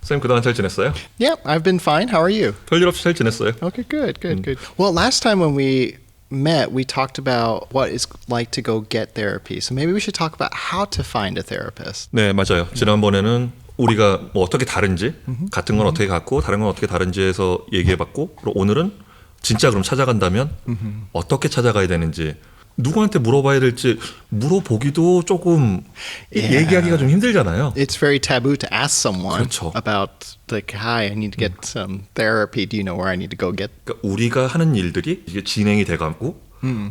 쌤 그동안 잘 지냈어요? Yeah, I've been fine. How are you? 별일 없이 잘 지냈어요. Okay, good. Well, last time when we met, we talked about what it's like to go get therapy. So maybe we should talk about how to find a therapist. 네, 맞아요. 지난번에는 우리가 뭐 어떻게 다른지, 같은 건 어떻게 같고 다른 건 어떻게 다른지에서 얘기해봤고, 그리고 오늘은 진짜 그럼 찾아간다면 어떻게 찾아가야 되는지, 누구한테 물어봐야 될지 물어보기도 조금 얘기하기가 좀 힘들잖아요. It's very taboo to ask someone 그렇죠. about like, hi, I need to get some therapy. Do you know where I need to go get? 그러니까 우리가 하는 일들이 이게 진행이 돼가고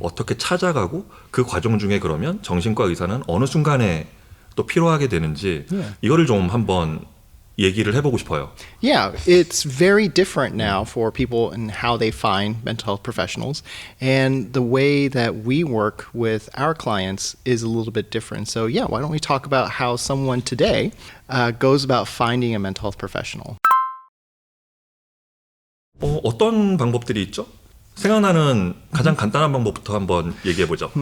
어떻게 찾아가고 그 과정 중에 그러면 정신과 의사는 어느 순간에 또 필요하게 되는지 이거를 좀 한번 얘기를 해보고 싶어요. Yeah, it's very different now for people and how they find mental health professionals. And the way that we work with our clients is a little bit different. So yeah, why don't we talk about how someone today goes about finding a mental health professional? 어떤 방법들이 있죠? 생각나는 가장 간단한 방법부터 한번 얘기해보죠.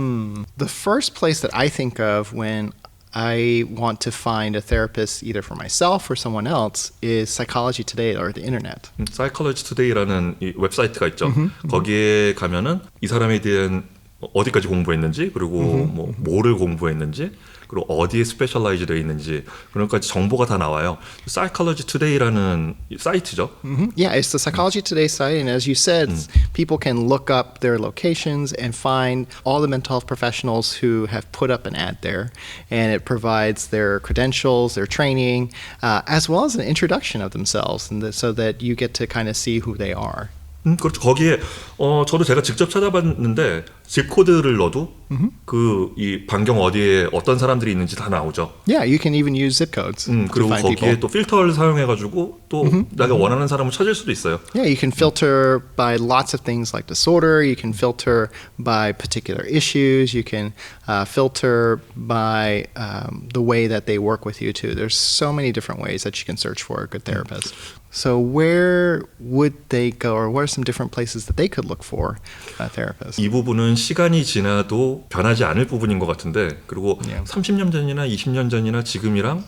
The first place that I think of when I want to find a therapist either for myself or someone else is Psychology Today or the internet. Psychology Today라는 이 웹사이트가 있죠. 거기에 가면은 이 사람에 대한 어디까지 공부했는지, 그리고 뭐를 공부했는지, 그리고 어디에 스페셜라이즈 되어 있는지 그런 것까지 정보가 다 나와요. Psychology Today라는 사이트죠. Yeah, it's the Psychology Today site, and as you said, people can look up their locations and find all the mental health professionals who have put up an ad there, and it provides their credentials, their training, as well as an introduction of themselves, and so that you get to kind of see who they are. 그렇죠. 거기에 저도 제가 직접 찾아봤는데 집 코드를 넣어도 그 이 반경 어디에 어떤 사람들이 있는지 다 나오죠. Yeah, you can even use zip codes. 그리고 to find 거기에 people. 또 필터를 사용해가지고 또 내가 원하는 사람을 찾을 수도 있어요. Yeah, you can filter by lots of things like disorder. You can filter by particular issues. You can filter by the way that they work with you too. There's so many different ways that you can search for a good therapist. So where would they go, or what are some different places that they could look for a therapist? 이 부분은 시간이 지나도 변하지 않을 부분인 것 같은데, 그리고 Yeah. 30년 전이나 20년 전이나 지금이랑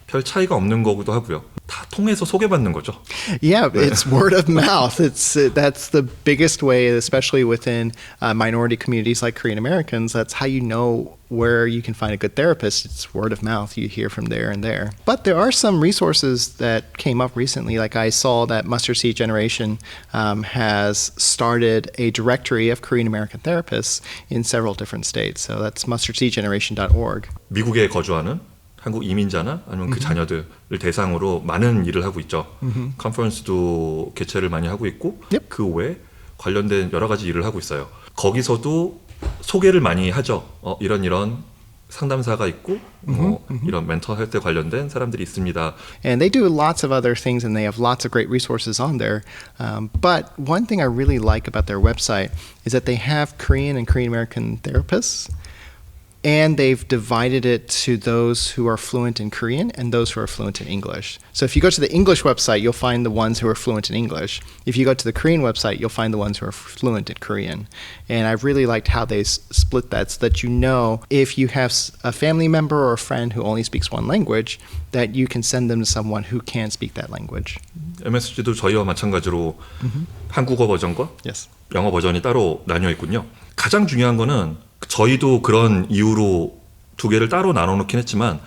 별 차이가 없는 거기도 하고요. 다 통해서 소개받는 거죠. Yeah, it's word of mouth. That's the biggest way, especially within minority communities like Korean Americans. That's how you know where you can find a good therapist. It's word of mouth. You hear from there and there. But there are some resources that came up recently. Like I saw that Mustard Seed Generation has started a directory of Korean American therapists in several different states. So that's mustardseedgeneration.org. 미국에 거주하는 한국 이민자나 아니면 그 자녀들을 대상으로 많은 일을 하고 있죠. 컨퍼런스도 개최를 많이 하고 있고 Yep. 그 외에 관련된 여러 가지 일을 하고 있어요. 거기서도 소개를 많이 하죠. 이런 상담사가 있고 이런 멘털 헬스에 관련된 사람들이 있습니다. And they do lots of other things, and they have lots of great resources on there. But one thing I really like about their website is that they have Korean and Korean American therapists, and they've divided it to those who are fluent in Korean and those who are fluent in English. So if you go to the English website, you'll find the ones who are fluent in English. If you go to the Korean website, you'll find the ones who are fluent in Korean. And I've really liked how they split that, so that you know if you have a family member or a friend who only speaks one language, that you can send them to someone who can speak that language. MSG도 저희와 마찬가지로 한국어 버전과 Yes. 영어 버전이 따로 나뉘어 있군요. 가장 중요한 거는 저희도 그런 이유로 두 개를 따로 나눠놓긴 했지만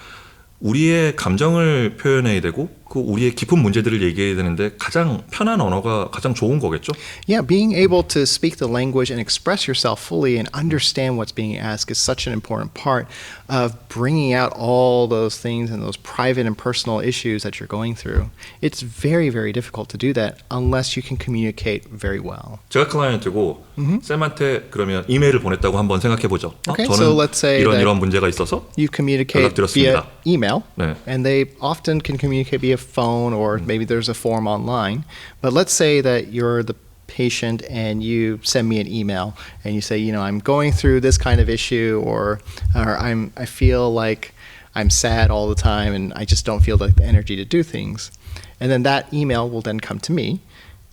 우리의 감정을 표현해야 되고 그 우리의 깊은 문제들을 얘기해야 되는데 가장 편한 언어가 가장 좋은 거겠죠? Yeah, being able to speak the language and express yourself fully and understand what's being asked is such an important part of bringing out all those things and those private and personal issues that you're going through. It's very, very difficult to do that unless you can communicate very well. 제가 클라이언트고 쌤한테 그러면 이메일을 보냈다고 한번 생각해 보죠. Okay, 저는 so let's say 이런 문제가 있어서 You communicate via 연락드렸습니다. email, 네. and they often can communicate via phone, or maybe there's a form online. But let's say that you're the patient and you send me an email and you say, I'm going through this kind of issue, or I feel like I'm sad all the time and I just don't feel like the energy to do things. And then that email will then come to me,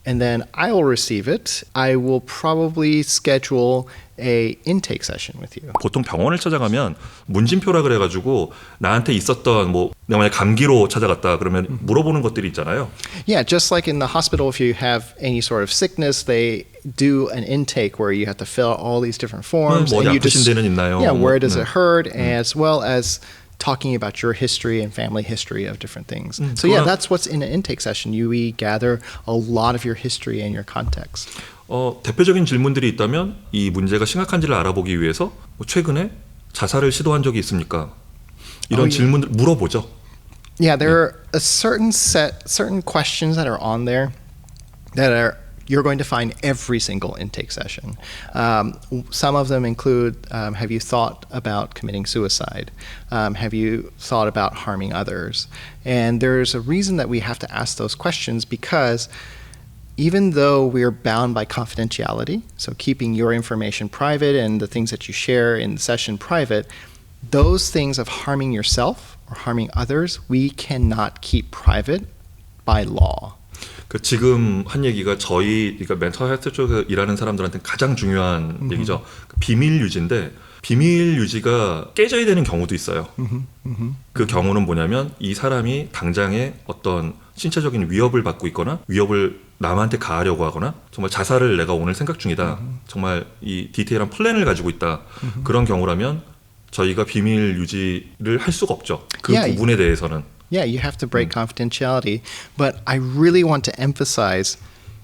and then I will receive it. I will probably schedule a intake session with you. 보통 병원을 찾아가면 문진표라 그래가지고 나한테 있었던 뭐 내가 만약 감기로 찾아갔다 그러면 물어보는 것들이 있잖아요. Yeah, just like in the hospital, if you have any sort of sickness, they do an intake where you have to fill out all these different forms. 뭐 and you 아프신 데는 있나요? yeah, where does 네. it hurt, as well as talking about your history and family history of different things. So yeah, that's what's in an intake session. We gather a lot of your history and your context. 대표적인 질문들이 있다면 이 문제가 심각한지를 알아보기 위해서 뭐 최근에 자살을 시도한 적이 있습니까? 이런 질문들 물어보죠. Yeah, there are a certain questions that are on there that are you're going to find every single intake session. Some of them include, have you thought about committing suicide? Have you thought about harming others? And there's a reason that we have to ask those questions, because even though we're bound by confidentiality, so keeping your information private and the things that you share in the session private, those things of harming yourself or harming others, we cannot keep private by law. 그 지금 한 얘기가 저희 그러니까 멘탈 헬스 쪽에 일하는 사람들한테 가장 중요한 얘기죠. 그 비밀 유지인데 비밀 유지가 깨져야 되는 경우도 있어요. 그 경우는 뭐냐면 이 사람이 당장에 어떤 신체적인 위협을 받고 있거나 위협을 남한테 가하려고 하거나 정말 자살을 내가 오늘 생각 중이다. 정말 이 디테일한 플랜을 가지고 있다. 그런 경우라면 저희가 비밀 유지를 할 수가 없죠. 그 Yeah. 부분에 대해서는. Yeah, you have to break confidentiality. But I really want to emphasize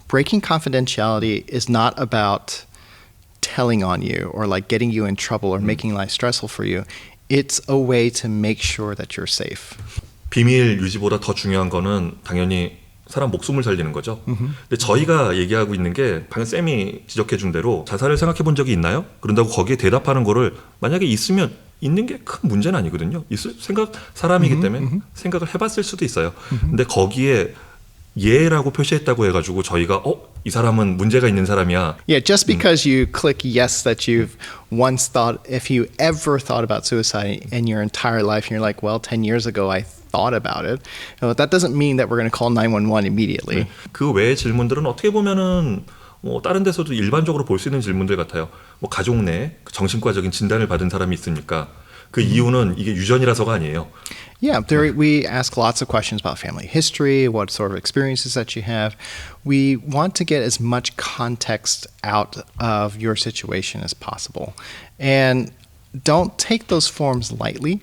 breaking confidentiality is not about telling on you or like getting you in trouble or making life stressful for you. It's a way to make sure that you're safe. 비밀 유지보다 더 중요한 거는 당연히 사람 목숨을 살리는 거죠. 근데 저희가 얘기하고 있는 게 방금 쌤이 지적해 준 대로 자살을 생각해 본 적이 있나요? 그런다고 거기에 대답하는 거를 만약에 있으면 있는 게 큰 문제는 아니거든요. 있을 생각 사람이기 때문에 생각을 해봤을 수도 있어요. 근데 거기에 예라고 표시했다고 해가지고 저희가 이 사람은 문제가 있는 사람이야. Yeah, just because you click yes that you've once thought, if you ever thought about suicide in your entire life, and you're like, well, 10 years ago I thought about it, that doesn't mean that we're going to call 911 immediately. 그 외의 질문들은 어떻게 보면은 뭐 다른 데서도 일반적으로 볼 수 있는 질문들 같아요. 뭐 가족 내 정신과적인 진단을 받은 사람이 있으니까 그 이유는 이게 유전이라서가 아니에요. Yeah, we ask lots of questions about family history, what sort of experiences that you have. We want to get as much context out of your situation as possible. And don't take those forms lightly,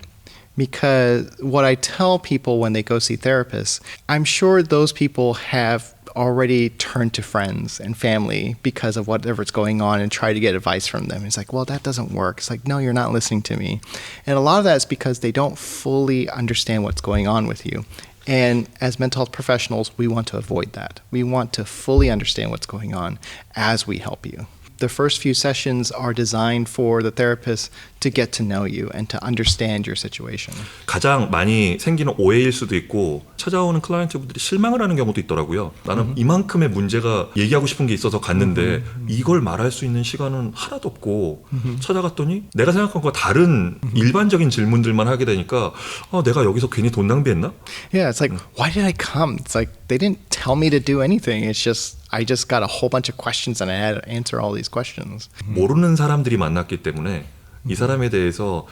because what I tell people when they go see therapists, I'm sure those people have already turned to friends and family because of whatever's going on and try to get advice from them. It's like, well, that doesn't work. It's like, no, you're not listening to me. And a lot of that is because they don't fully understand what's going on with you. And as mental health professionals, we want to avoid that. We want to fully understand what's going on as we help you. The first few sessions are designed for the therapist to get to know you and to understand your situation. 가장 많이 생기는 오해일 수도 있고 찾아오는 클라이언트분들이 실망을 하는 경우도 있더라고요. 나는 이만큼의 문제가 얘기하고 싶은 게 있어서 갔는데 이걸 말할 수 있는 시간은 하나도 없고 찾아갔더니 내가 생각한 것과 다른 일반적인 질문들만 하게 되니까 내가 여기서 괜히 돈 낭비했나? Yeah, it's like, why did I come? It's like they didn't tell me to do anything. It's just I just got a whole bunch of questions and I had to answer all these questions. 모르는 사람들이 만났기 때문에 이 사람에 대해서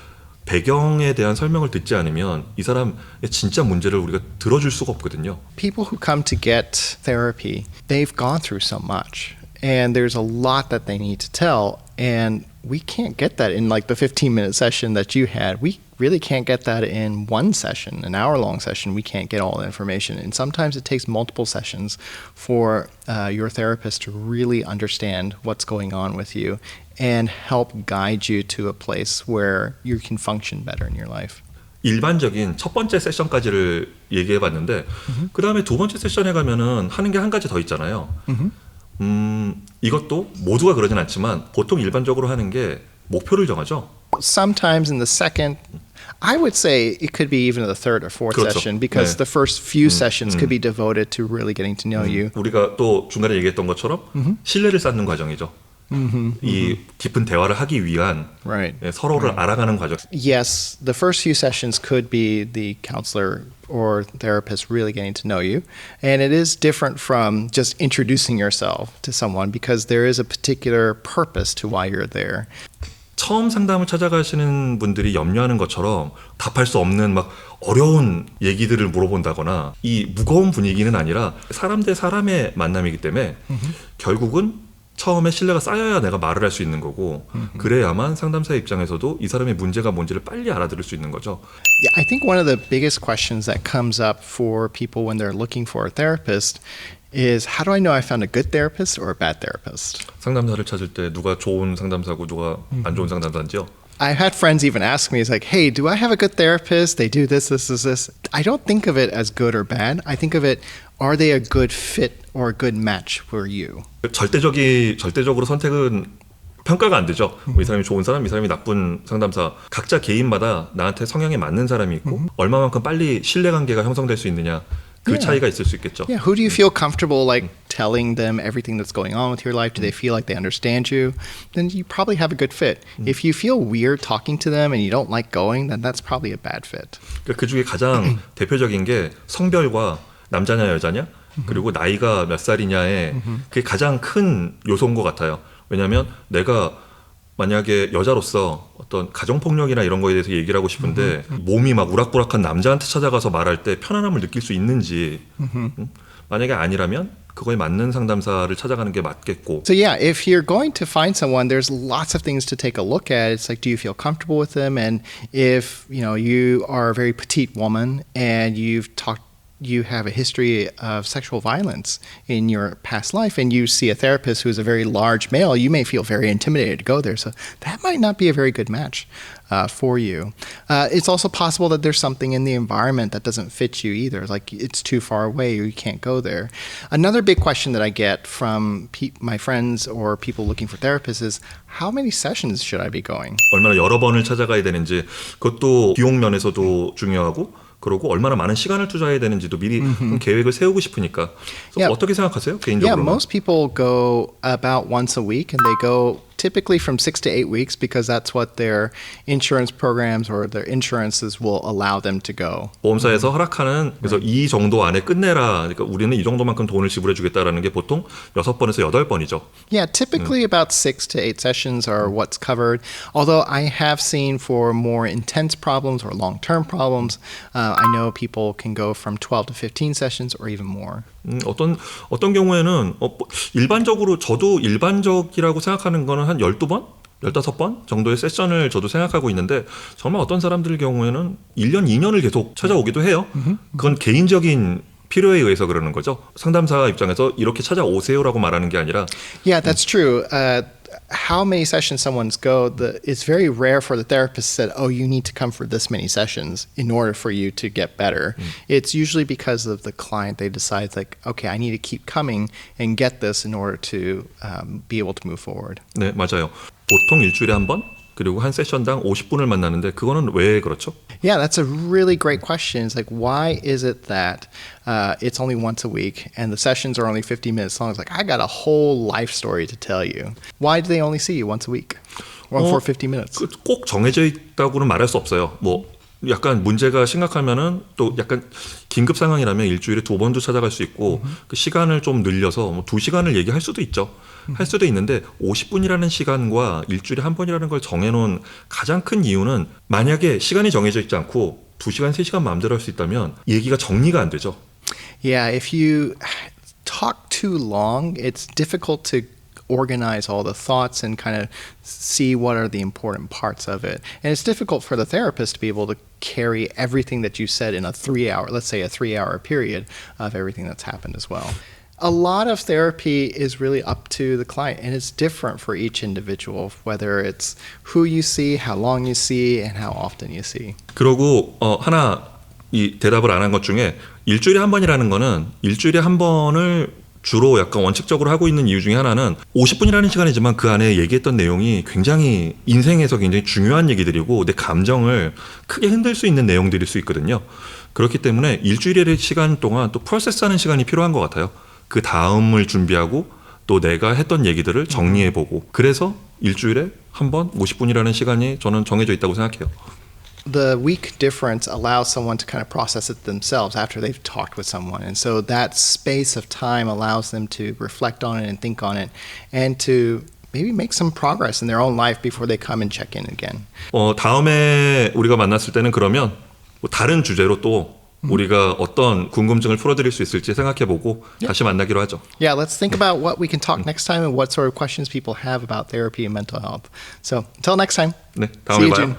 배경에 대한 설명을 듣지 않으면 이 사람의 진짜 문제를 우리가 들어줄 수가 없거든요. People who come to get therapy, they've gone through so much. And there's a lot that they need to tell. And we can't get that in like the 15-minute session that you had. We really can't get that in one session, an hour-long session. We can't get all the information. And sometimes it takes multiple sessions for your therapist to really understand what's going on with you and help guide you to a place where you can function better in your life. 일반적인 첫 번째 세션까지를 얘기해 봤는데 그 다음에 두 번째 세션에 가면은 하는 게 한 가지 더 있잖아요. 이것도 모두가 그러진 않지만 보통 일반적으로 하는 게 목표를 정하죠. Sometimes in the second, I would say it could be even the third or fourth 그렇죠. session, because 네. the first few sessions could be devoted to really getting to know you. 우리가 또 중간에 얘기했던 것처럼 신뢰를 쌓는 과정이죠. 이 깊은 대화를 하기 위한 Right. 서로를 알아가는 과정. Yes, the first few sessions could be the counselor or therapist really getting to know you. And it is different from just introducing yourself to someone because there is a particular purpose to why you're there. 처음 상담을 찾아가시는 분들이 염려하는 것처럼 답할 수 없는 막 어려운 얘기들을 물어본다거나 이 무거운 분위기는 아니라 사람 대 사람의 만남이기 때문에 결국은 처음에 신뢰가 쌓여야 내가 말을 할 수 있는 거고 그래야만 상담사의 입장에서도 이 사람의 문제가 뭔지를 빨리 알아들을 수 있는 거죠. Yeah, I think one of the biggest questions that comes up for people when they're looking for a therapist is how do I know I found a good therapist or a bad therapist? 상담사를 찾을 때 누가 좋은 상담사고 누가 안 좋은 상담사인지요? I've had friends even ask me, it's like, hey, do I have a good therapist? They do this, this, this, this. I don't think of it as good or bad. I think of it, are they a good fit or a good match for you? 절대적으로 선택은 평가가 안 되죠. 이 사람이 좋은 사람, 이 사람이 나쁜 상담사. 각자 개인마다 나한테 성향에 맞는 사람이 있고 얼마만큼 빨리 신뢰관계가 형성될 수 있느냐. 그 차이가 있을 수 있겠죠. Yeah, who do you feel comfortable like telling them everything that's going on with your life? Do they feel like they understand you? Then you probably have a good fit. If you feel weird talking to them and you don't like going, then that's probably a bad fit. 그 중에 가장 대표적인 게 성별과 남자냐 여자냐 그리고 나이가 몇 살이냐의 그게 가장 큰 요소인 것 같아요. 왜냐하면 내가 만약에 여자로서 어떤 가정폭력이나 이런 거에 대해서 얘기를 하고 싶은데 몸이 막 우락부락한 남자한테 찾아가서 말할 때 편안함을 느낄 수 있는지 만약에 아니라면 그거에 맞는 상담사를 찾아가는 게 맞겠고. So yeah, if you're going to find someone, there's lots of things to take a look at. It's like, do you feel comfortable with them? And if you are a very petite woman and you have a history of sexual violence in your past life and you see a therapist who's a very large male, you may feel very intimidated to go there. So that might not be a very good match for you. It's also possible that there's something in the environment that doesn't fit you either. Like it's too far away or you can't go there. Another big question that I get from my friends or people looking for therapists is how many sessions should I be going? 얼마나 여러 번을 찾아가야 되는지 그것도 비용 면에서도 중요하고 그리고 얼마나 많은 시간을 투자해야 되는지도 미리 좀 계획을 세우고 싶으니까 Yeah. 어떻게 생각하세요? Yeah, 개인적으로? most people go about once a week and they go typically from 6 to 8 weeks because that's what their insurance programs or their insurances will allow them to go. 보험사에서 허락하는 그래서 이 정도 안에 끝내라. 그러니까 우리는 이 정도만큼 돈을 지불해 주겠다라는 게 보통 6번에서 8번이죠. Yeah, typically about 6 to 8 sessions are what's covered. Although I have seen for more intense problems or long-term problems, I know people can go from 12 to 15 sessions or even more. 어떤 경우에는 일반적으로 저도 일반적이라고 생각하는 거는 한 12번? 15번 정도의 세션을 저도 생각하고 있는데 정말 어떤 사람들 경우에는 1년, 2년을 계속 찾아오기도 해요. 그건 개인적인 필요에 의해서 그러는 거죠. 상담사 입장에서 이렇게 찾아오세요라고 말하는 게 아니라 Yeah, that's true. How many sessions someone's go, it's very rare for the therapist said, oh, you need to come for this many sessions in order for you to get better. It's usually because of the client. They decide like, okay, I need to keep coming and get this in order to be able to move forward. 네, 맞아요. 보통 일주일에 한 번? 그리고 한 세션당 50분을 만나는데 그거는 왜 그렇죠? Yeah, that's a really great question. It's like, why is it that it's only once a week and the sessions are only 50 minutes long? It's like, I got a whole life story to tell you. Why do they only see you once a week or for 50 minutes? 꼭 정해져 있다고는 말할 수 없어요. 뭐 약간 문제가 심각하면은 또 약간 긴급 상황이라면 일주일에 2번도 찾아갈 수 있고 그 시간을 좀 늘려서 뭐 2시간을 얘기할 수도 있죠. 할 수도 있는데 50분이라는 시간과 일주일에 한 번이라는 걸 정해놓은 가장 큰 이유는 만약에 시간이 정해져 있지 않고 2시간, 3시간 마음대로 할 수 있다면 얘기가 정리가 안 되죠. Yeah, if you talk too long, it's difficult to organize all the thoughts and kind of see what are the important parts of it. And it's difficult for the therapist to be able to carry everything that you said in a 3-hour, let's say a 3-hour period of everything that's happened as well. A lot of therapy is really up to the client, and it's different for each individual, whether it's who you see, how long you see, and how often you see. 그러고 하나 이 대답을 안 한 것 중에 일주일에 한 번이라는 거는 일주일에 한 번을 주로 약간 원칙적으로 하고 있는 이유 중에 하나는 50분이라는 시간이지만 그 안에 얘기했던 내용이 굉장히 인생에서 굉장히 중요한 얘기들이고 내 감정을 크게 흔들 수 있는 내용들일 수 있거든요. 그렇기 때문에 일주일의 시간 동안 또 프로세스하는 시간이 필요한 것 같아요. 그 다음을 준비하고 또 내가 했던 얘기들을 정리해보고 그래서 일주일에 한 번 50분이라는 시간이 저는 정해져 있다고 생각해요. The week difference allows someone to kind of process it themselves after they've talked with someone. And so that space of time allows them to reflect on it and think on it and to maybe make some progress in their own life before they come and check in again. 다음에 우리가 만났을 때는 그러면 뭐 다른 주제로 또 우리가 어떤 궁금증을 풀어드릴 수 있을지 생각해보고 다시 만나기로 하죠. Yeah, let's think about what we can talk next time and what sort of questions people have about therapy and mental health. So until next time. 네, See 다음에 you, 봐요. June.